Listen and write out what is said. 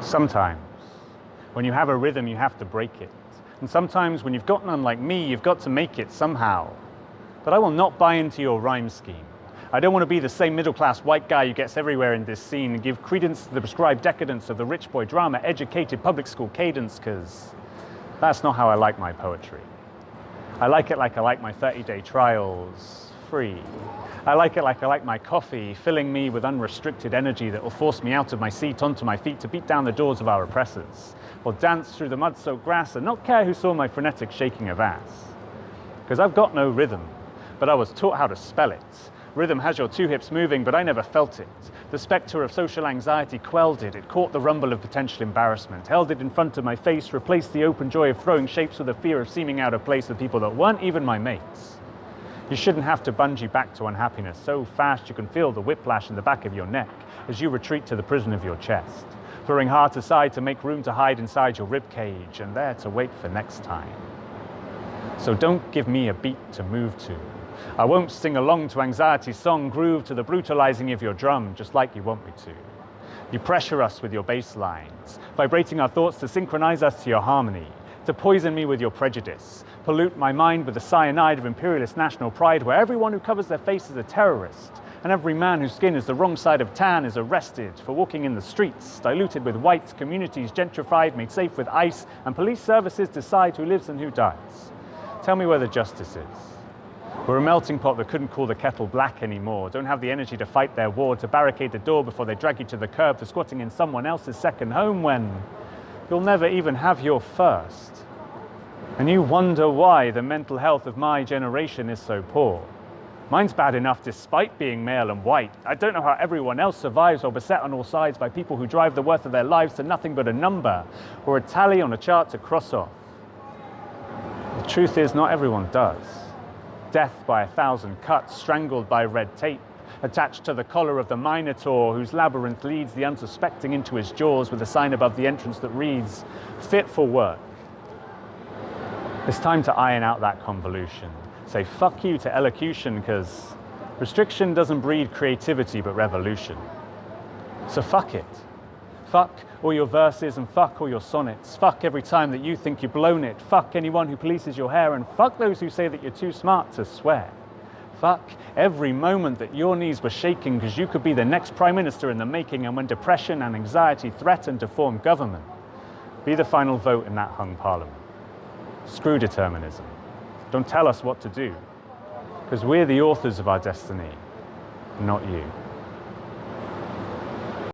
Sometimes, when you have a rhythm, you have to break it. And sometimes, when you've got none like me, you've got to make it somehow. But I will not buy into your rhyme scheme. I don't want to be the same middle-class white guy who gets everywhere in this scene and give credence to the prescribed decadence of the rich boy drama, educated public school cadence, because that's not how I like my poetry. I like it like I like my 30-day trials, free. I like it like I like my coffee, filling me with unrestricted energy that will force me out of my seat onto my feet to beat down the doors of our oppressors, or dance through the mud-soaked grass and not care who saw my frenetic shaking of ass. Because I've got no rhythm, but I was taught how to spell it. Rhythm has your two hips moving, but I never felt it. The spectre of social anxiety quelled it. It caught the rumble of potential embarrassment, held it in front of my face, replaced the open joy of throwing shapes with the fear of seeming out of place with people that weren't even my mates. You shouldn't have to bungee back to unhappiness so fast you can feel the whiplash in the back of your neck as you retreat to the prison of your chest, throwing heart aside to make room to hide inside your rib cage and there to wait for next time. So don't give me a beat to move to. I won't sing along to anxiety's song, groove to the brutalizing of your drum, just like you want me to. You pressure us with your bass lines, vibrating our thoughts to synchronize us to your harmony, to poison me with your prejudice, pollute my mind with the cyanide of imperialist national pride, where everyone who covers their face is a terrorist, and every man whose skin is the wrong side of tan is arrested for walking in the streets, diluted with white, communities gentrified, made safe with ICE, and police services decide who lives and who dies. Tell me where the justice is. We're a melting pot that couldn't call the kettle black anymore, don't have the energy to fight their war, to barricade the door before they drag you to the curb for squatting in someone else's second home when you'll never even have your first. And you wonder why the mental health of my generation is so poor. Mine's bad enough despite being male and white. I don't know how everyone else survives while beset on all sides by people who drive the worth of their lives to nothing but a number or a tally on a chart to cross off. The truth is, not everyone does. Death by 1,000 cuts, strangled by red tape, attached to the collar of the Minotaur whose labyrinth leads the unsuspecting into his jaws with a sign above the entrance that reads, "Fit for work." It's time to iron out that convolution. Say fuck you to elocution, because restriction doesn't breed creativity but revolution. So fuck it. Fuck all your verses and fuck all your sonnets. Fuck every time that you think you've blown it. Fuck anyone who polices your hair, and fuck those who say that you're too smart to swear. Fuck every moment that your knees were shaking because you could be the next prime minister in the making, and when depression and anxiety threatened to form government, be the final vote in that hung parliament. Screw determinism. Don't tell us what to do, because we're the authors of our destiny, not you.